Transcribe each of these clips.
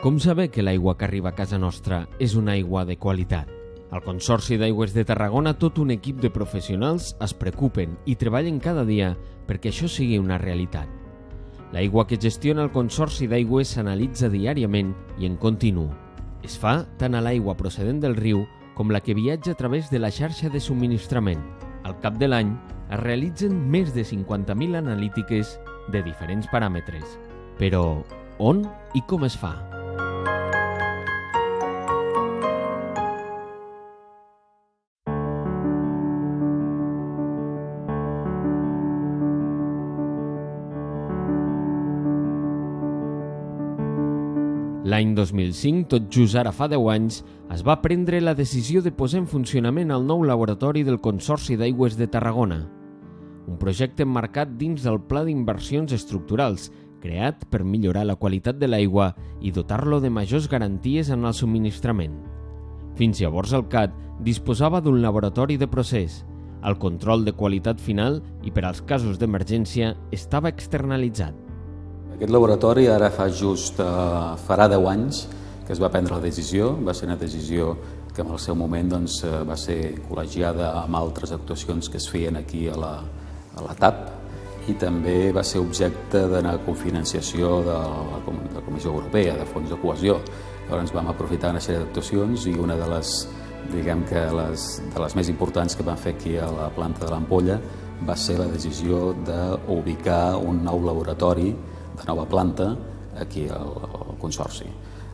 Com saber que l'aigua que arriba a casa nostra és una aigua de qualitat? Al Consorci d'Aigües de Tarragona tot un equip de professionals es preocupen i treballen cada dia perquè això sigui una realitat. L'aigua que gestiona el Consorci d'Aigües s'analitza diàriament i en continu. Es fa tant a l'aigua procedent del riu com la que viatja a través de la xarxa de subministrament. Al cap de l'any es realitzen més de 50.000 analítiques de diferents paràmetres. Però on i com es fa? L'any 2005, tot just ara fa 10 anys, es va prendre la decisió de posar en funcionament el nou laboratori del Consorci d'Aigües de Tarragona. Un projecte emmarcat dins del Pla d'Inversions Estructurals, creat per millorar la qualitat de l'aigua i dotar-lo de majors garanties en el subministrament. Fins llavors el CAT disposava d'un laboratori de procés. El control de qualitat final i per als casos d'emergència estava externalitzat. Aquest laboratori ara farà 10 anys que es va prendre la decisió. Va ser una decisió que en el seu moment va ser col·legiada amb altres actuacions que es feien aquí a la TAP i també va ser objecte d'una cofinanciació de la Comissió Europea, de fons de cohesió. Llavors vam aprofitar una sèrie d'actuacions i una de les més importants que vam fer aquí a la planta de l'Ampolla va ser la decisió d'ubicar un nou laboratori de nova planta aquí al Consorci.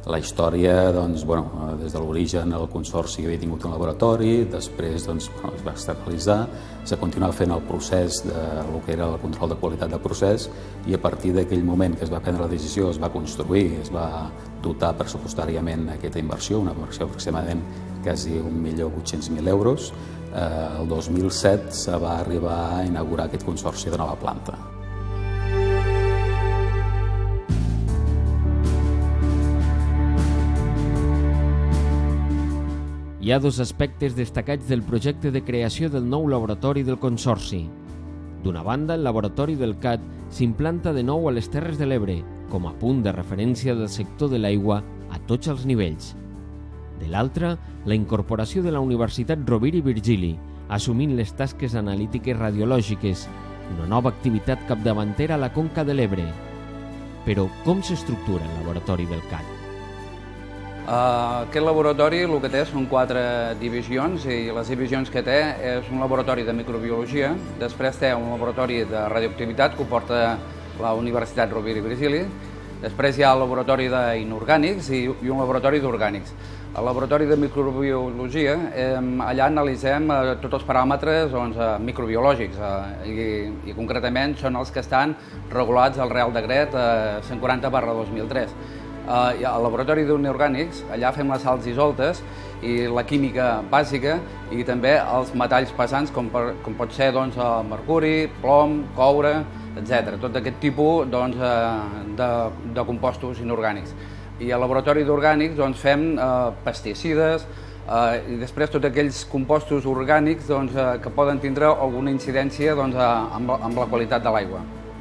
La història, des de l'origen el Consorci havia tingut un laboratori, després es va externalitzar, s'ha continuat fent el procés del que era el control de qualitat del procés i a partir d'aquell moment que es va prendre la decisió es va construir, es va dotar pressupostàriament aquesta inversió, una inversió aproximadament quasi 1.800.000 euros. El 2007 se va arribar a inaugurar aquest Consorci de nova planta. Hi ha dos aspectes destacats del projecte de creació del nou laboratori del Consorci. D'una banda, el laboratori del CAT s'implanta de nou a les Terres de l'Ebre, com a punt de referència del sector de l'aigua a tots els nivells. De l'altra, la incorporació de la Universitat Rovira i Virgili, assumint les tasques analítiques radiològiques, una nova activitat capdavantera a la Conca de l'Ebre. Però com s'estructura el laboratori del CAT? Aquest laboratori el que té són 4 divisions i les divisions que té és un laboratori de microbiologia, després té un laboratori de radioactivitat que ho porta la Universitat Rovira i Virgili, després hi ha el laboratori d'inorgànics i un laboratori d'orgànics. Al laboratori de microbiologia allà analitzem tots els paràmetres microbiològics i concretament són els que estan regulats al Reial Decret 140/2003. Al laboratori d'inorgànics, allà fem les sals dissoltes i la química bàsica i també els metalls pesants com pot ser mercuri, plom, coure, etc. Tot aquest tipus de compostos inorgànics. I al laboratori d'orgànics fem pesticides i després tots aquells compostos orgànics que poden tindre alguna incidència amb la qualitat de l'aigua.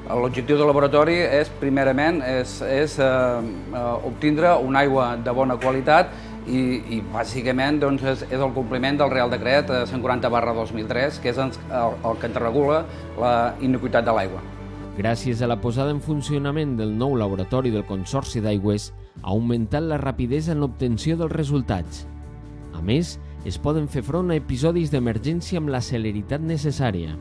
L'objectiu del laboratori és, primerament, obtindre una aigua de bona qualitat i bàsicament és el compliment del Reial Decret 140/2003, que és el que ens regula la iniquitat de l'aigua. Gràcies a la posada en funcionament del nou laboratori del Consorci d'Aigües, ha augmentat la rapidesa en l'obtenció dels resultats. A més, es poden fer front a episodis d'emergència amb la celeritat necessària.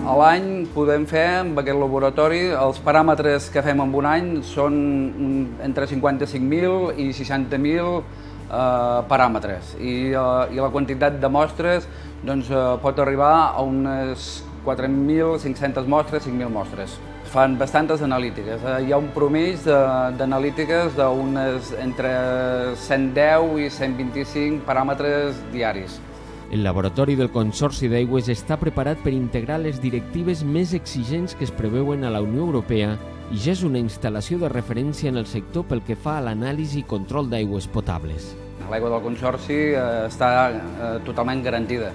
A l'any podem fer amb aquest laboratori, els paràmetres que fem en un any són entre 55.000 i 60.000 paràmetres i la quantitat de mostres pot arribar a unes 4.500 mostres, 5.000 mostres. Fan bastantes analítiques. Hi ha un promís d'analítiques d'unes entre 110 i 125 paràmetres diaris. El laboratori del Consorci d'Aigües està preparat per integrar les directives més exigents que es preveuen a la Unió Europea i ja és una instal·lació de referència en el sector pel que fa a l'anàlisi i control d'aigües potables. L'aigua del Consorci està totalment garantida.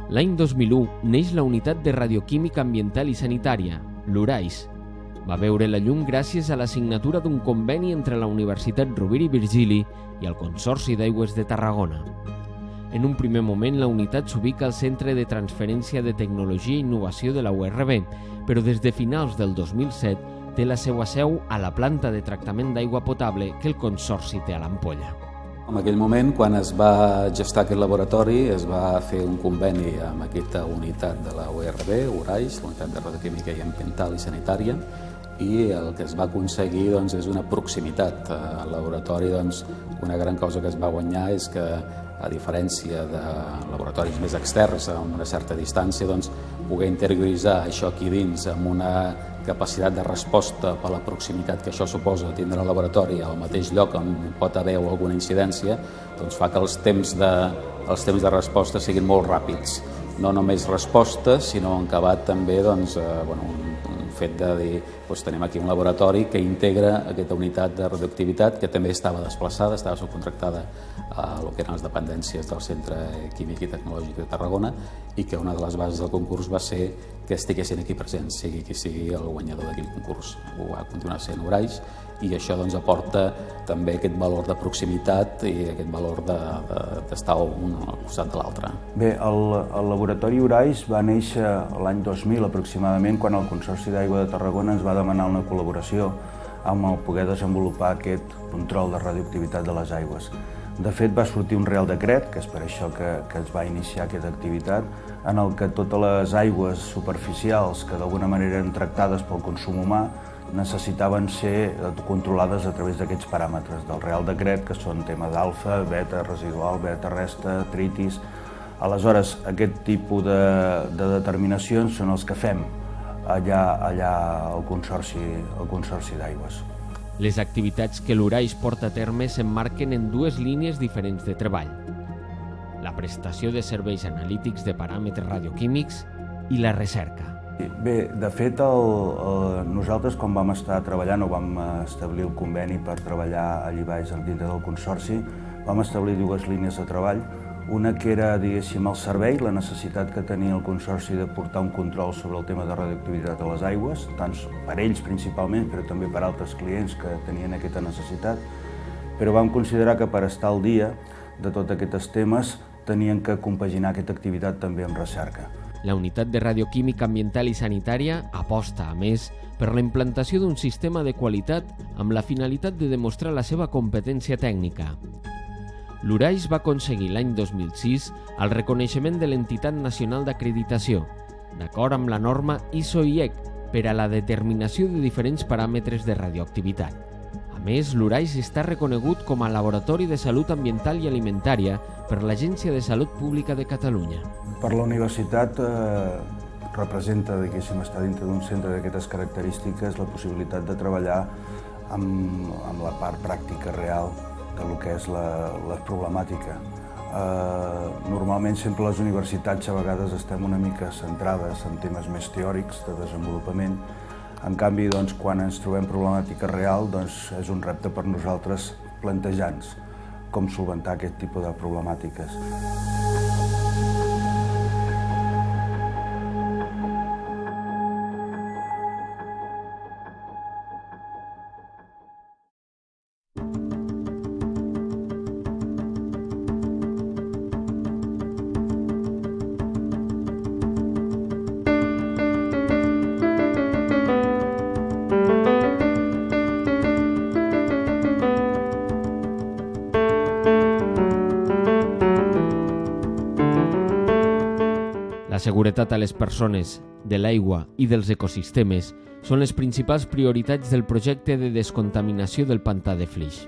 L'any 2001 neix la Unitat de Radioquímica Ambiental i Sanitària, l'URAIS. Va veure la llum gràcies a la signatura d'un conveni entre la Universitat Rovira i Virgili i el Consorci d'Aigües de Tarragona. En un primer moment, la unitat s'ubica al Centre de Transferència de Tecnologia i Innovació de la URB, però des de finals del 2007 té la seva seu a la planta de tractament d'aigua potable que el Consorci té a l'Ampolla. En aquell moment, quan es va gestar aquest laboratori, es va fer un conveni amb aquesta unitat de la URB, URAIS, la Unitat de Radioquímica i Ambiental i Sanitària, i el que es va aconseguir és una proximitat. Al laboratori, una gran cosa que es va guanyar és que, a diferència de laboratoris més externs, amb una certa distància, poder interioritzar això aquí dins amb una capacitat de resposta per la proximitat que això suposa tindre el laboratori al mateix lloc on pot haver alguna incidència, fa que els temps de resposta siguin molt ràpids. No només resposta, sinó en acabat també un fet de dir tenim aquí un laboratori que integra aquesta unitat de radioactivitat que també estava desplaçada, estava subcontractada a el que eren les dependències del Centre Químic i Tecnològic de Tarragona i que una de les bases del concurs va ser que estiguessin aquí presents, sigui qui sigui el guanyador d'aquell concurs. Ho va continuar sent URAIS i això aporta també aquest valor de proximitat i aquest valor d'estar un al costat de l'altre. Bé, el laboratori URAIS va néixer l'any 2000 aproximadament, quan el Consorci d'Aigua de Tarragona ens va demanar una col·laboració amb el poder desenvolupar aquest control de radioactivitat de les aigües. De fet, va sortir un Reial Decret, que és per això que es va iniciar aquesta activitat, en el que totes les aigües superficials que d'alguna manera eren tractades pel consum humà necessitaven ser controlades a través d'aquests paràmetres del Reial Decret, que són tema d'alfa, beta residual, beta resta, tritis. Aleshores, aquest tipus de determinacions són els que fem allà al Consorci d'Aigües. Les activitats que l'URAIS porta a terme s'emmarquen en dues línies diferents de treball: la prestació de serveis analítics de paràmetres radioquímics i la recerca. Bé, de fet, nosaltres quan vam estar treballant o vam establir el conveni per treballar allà baix dintre del Consorci, vam establir dues línies de treball. Una que era, diguéssim, el servei, la necessitat que tenia el Consorci de portar un control sobre el tema de radioactivitat a les aigües, tant per ells principalment, però també per altres clients que tenien aquesta necessitat. Però vam considerar que per estar al dia de tots aquests temes tenien que compaginar aquesta activitat també amb recerca. La Unitat de Radioquímica Ambiental i Sanitària aposta, a més, per la implantació d'un sistema de qualitat amb la finalitat de demostrar la seva competència tècnica. L'URAIS va aconseguir l'any 2006 el reconeixement de l'Entitat Nacional d'Acreditació, d'acord amb la norma ISO-IEC per a la determinació de diferents paràmetres de radioactivitat. A més, l'URAIS està reconegut com a Laboratori de Salut Ambiental i Alimentària per l'Agència de Salut Pública de Catalunya. Per la universitat representa, diguéssim, estar dintre d'un centre d'aquestes característiques la possibilitat de treballar amb la part pràctica real del que és la problemàtica. Normalment sempre les universitats a vegades estem una mica centrades en temes més teòrics de desenvolupament. En canvi, quan ens trobem problemàtica real, és un repte per nosaltres plantejar-nos com solventar aquest tipus de problemàtiques. La seguretat a les persones, de l'aigua i dels ecosistemes són les principals prioritats del projecte de descontaminació del pantà de Flix.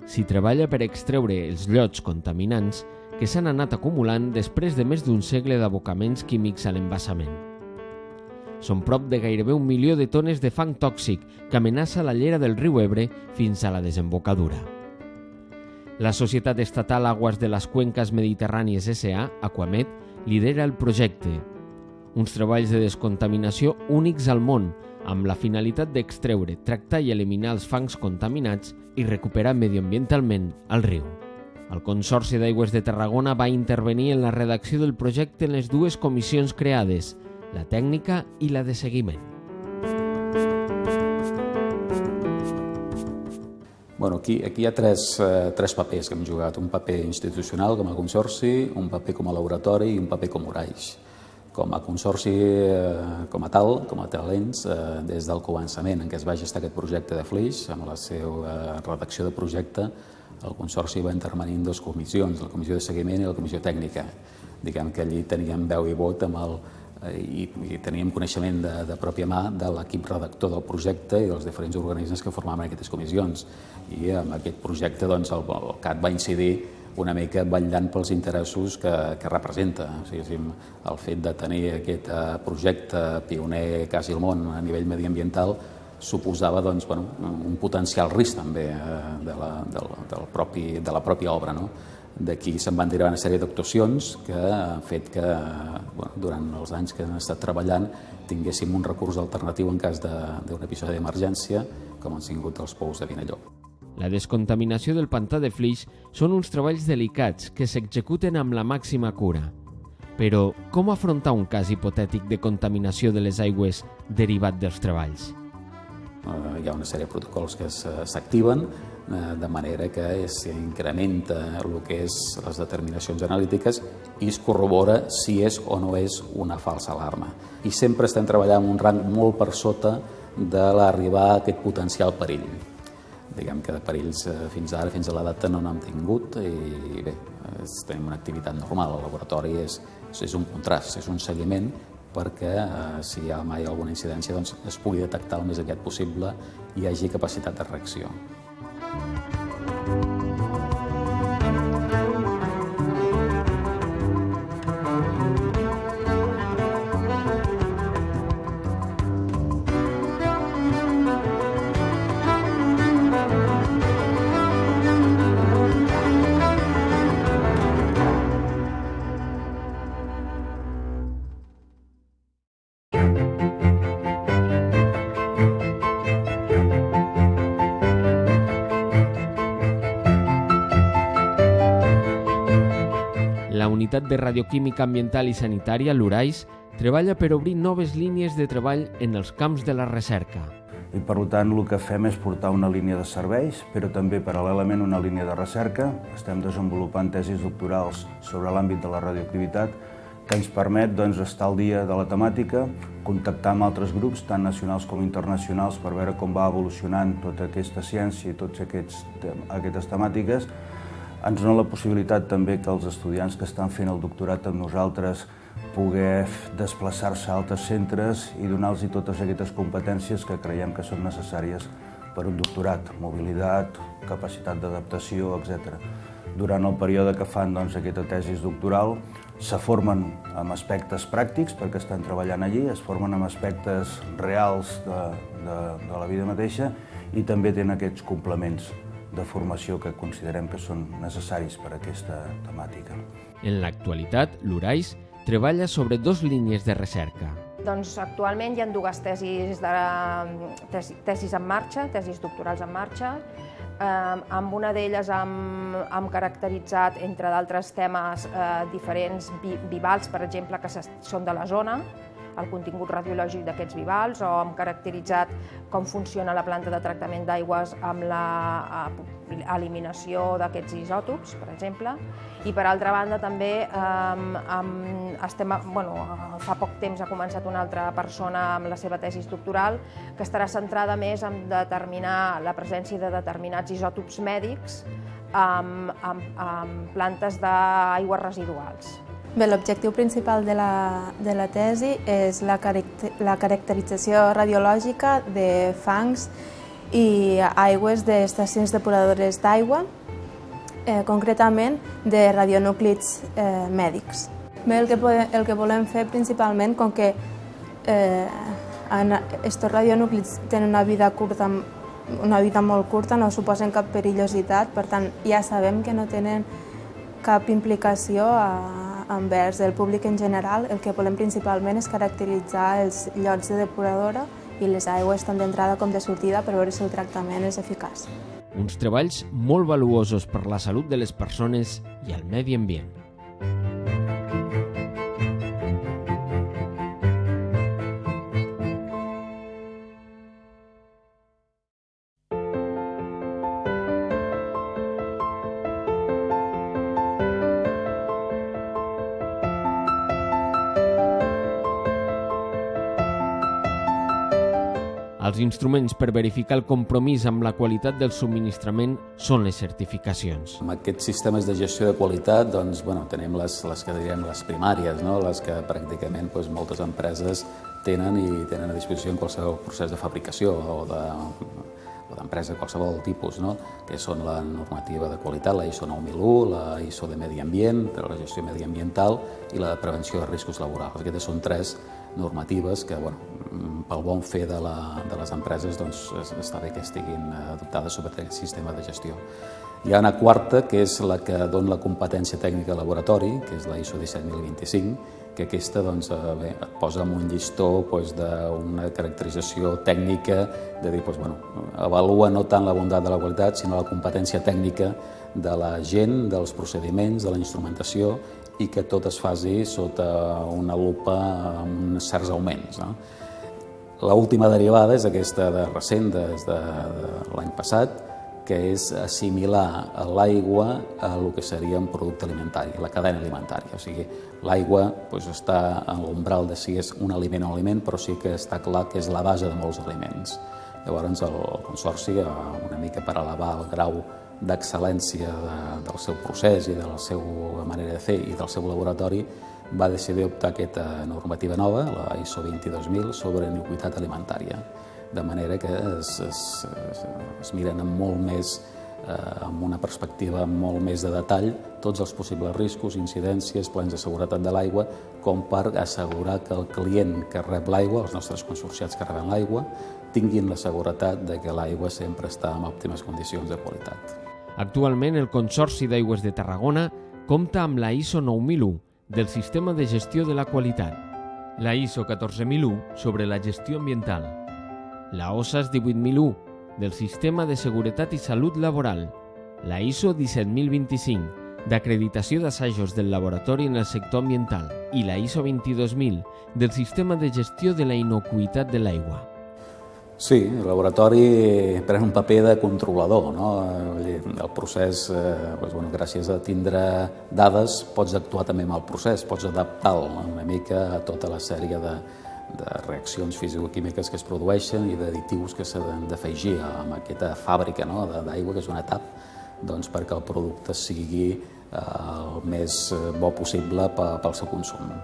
S'hi treballa per extreure els llots contaminants que s'han anat acumulant després de més d'un segle d'abocaments químics a l'embassament. Són prop de gairebé 1 milió de tones de fang tòxic que amenaça la llera del riu Ebre fins a la desembocadura. La Societat Estatal Aguas de les Cuencas Mediterrànies S.A., Aquamed, lidera el projecte. Uns treballs de descontaminació únics al món, amb la finalitat d'extreure, tractar i eliminar els fangs contaminats i recuperar medioambientalment el riu. El Consorci d'Aigües de Tarragona va intervenir en la redacció del projecte en les dues comissions creades, la tècnica i la de seguiment. Aquí hi ha tres papers que hem jugat, un paper institucional com a consorci, un paper com a laboratori i un paper com a Uraix. Com a consorci, com a tal, com a talents, des del començament en què es va gestar aquest projecte de Flix, amb la seva redacció de projecte, el consorci va intervenir en dues comissions, la comissió de seguiment i la comissió tècnica. Diguem que allí teníem veu i vot i teníem coneixement de pròpia mà de l'equip redactor del projecte i dels diferents organismes que formaven aquestes comissions. I amb aquest projecte el CAT va incidir una mica vetllant pels interessos que representa. El fet de tenir aquest projecte pioner quasi al món a nivell mediambiental suposava un potencial risc també de la pròpia obra. D'aquí se'n van derivar una sèrie d'actuacions que han fet que durant els anys que hem estat treballant tinguéssim un recurs alternatiu en cas d'un episodi d'emergència, com han sigut els pous de Vinallop. La descontaminació del pantà de Flix són uns treballs delicats que s'executen amb la màxima cura. Però com afrontar un cas hipotètic de contaminació de les aigües derivat dels treballs? Hi ha una sèrie de protocols que s'activen de manera que s'incrementa el que és les determinacions analítiques i es corrobora si és o no és una falsa alarma. I sempre estem treballant en un rang molt per sota de l'arribar a aquest potencial perill. Diguem que de perills fins ara, fins a la data, no n'hem tingut i bé, tenim una activitat normal. El laboratori és un contrast, és un seguiment perquè si hi ha mai alguna incidència es pugui detectar el més aviat possible i hi hagi capacitat de reacció. La Unitat de Radioquímica Ambiental i Sanitària, l'URAIS, treballa per obrir noves línies de treball en els camps de la recerca. I per tant el que fem és portar una línia de serveis, però també paral·lelament una línia de recerca. Estem desenvolupant tesis doctorals sobre l'àmbit de la radioactivitat que ens permet estar al dia de la temàtica, contactar amb altres grups, tant nacionals com internacionals, per veure com va evolucionant tota aquesta ciència i totes aquestes temàtiques. Ens dona la possibilitat també que els estudiants que estan fent el doctorat amb nosaltres poder desplaçar-se a altres centres i donar-los totes aquestes competències que creiem que són necessàries per un doctorat, mobilitat, capacitat d'adaptació, etc. Durant el període que fan aquesta tesi doctoral se formen amb aspectes pràctics perquè estan treballant allí, es formen amb aspectes reals de la vida mateixa i també tenen aquests complements de formació que considerem que són necessaris per a aquesta temàtica. En l'actualitat, l'URAIS treballa sobre 2 línies de recerca. Actualment hi ha 2 tesis en marxa, tesis doctorals en marxa. Amb una d'elles hem caracteritzat, entre d'altres temes, diferents bivals, per exemple, que són de la zona, el contingut radiològic d'aquests bivals, o hem caracteritzat com funciona la planta de tractament d'aigües amb l'eliminació d'aquests isòtops, per exemple. I per altra banda també fa poc temps ha començat una altra persona amb la seva tesi doctoral que estarà centrada més en determinar la presència de determinats isòtops mèdics en plantes d'aigües residuals. Bé, l'objectiu principal de la tesi és la caracterització radiològica de fangs i aigües d'estacions depuradores d'aigua, concretament de radionúclids mèdics. Bé, el que volem fer principalment, com que aquests radionúclids tenen una vida molt curta, no suposen cap perillositat, per tant ja sabem que no tenen cap implicació envers el públic en general. El que volem principalment és caracteritzar els llocs de depuradora i les aigües tant d'entrada com de sortida per veure si el tractament és eficaç. uns treballs molt valuosos per la salut de les persones i el medi ambient. Els instruments per verificar el compromís amb la qualitat del subministrament són les certificacions. Amb aquests sistemes de gestió de qualitat tenim les que direm les primàries, les que pràcticament moltes empreses tenen a disposició en qualsevol procés de fabricació o d'empresa de qualsevol tipus, que són la normativa de qualitat, la ISO 9001, la ISO de medi ambient, de la gestió mediambiental i la de prevenció de riscos laborals. Aquestes són tres normatives que, pel bon fer de les empreses, està bé que estiguin adoptades sobre aquest sistema de gestió. Hi ha una quarta, que és la que dona la competència tècnica al laboratori, que és la ISO 17025, que aquesta et posa en un llistó d'una caracterització tècnica, de dir, avalua no tant la bondat de la qualitat, sinó la competència tècnica de la gent, dels procediments, de la instrumentació, i que tot es faci sota una lupa amb uns certs augments. L'última derivada és aquesta de recent, des de l'any passat, que és assimilar l'aigua a el que seria un producte alimentari, la cadena alimentària. O sigui, l'aigua està en l'umbral de si és un aliment o un aliment, però sí que està clar que és la base de molts aliments. Llavors, el Consorci, una mica per elevar el grau d'excel·lència del seu procés i de la seva manera de fer i del seu laboratori, va decidir optar aquesta normativa nova, la ISO 22000, sobre iniquitat alimentària, de manera que es miren amb una perspectiva molt més de detall tots els possibles riscos, incidències, plans de seguretat de l'aigua, com per assegurar que el client que rep l'aigua, els nostres consorciats que reben l'aigua, tinguin la seguretat que l'aigua sempre està en òptimes condicions de qualitat. Actualment, el Consorci d'Aigües de Tarragona compta amb la ISO 9001 del Sistema de Gestió de la Qualitat, la ISO 14001 sobre la gestió ambiental, la OSAS 18001 del Sistema de Seguretat i Salut Laboral, la ISO 17025 d'acreditació d'assajos del laboratori en el sector ambiental i la ISO 22000 del Sistema de Gestió de la Inocuïtat de l'Aigua. Sí, el laboratori pren un paper de controlador. El procés, gràcies a tindre dades, pots actuar també amb el procés, pots adaptar-lo una mica a tota la sèrie de reaccions fisicoquímiques que es produeixen i d'additius que s'han d'afegir a aquesta fàbrica d'aigua, que és una tap, perquè el producte sigui el més bo possible pel seu consum.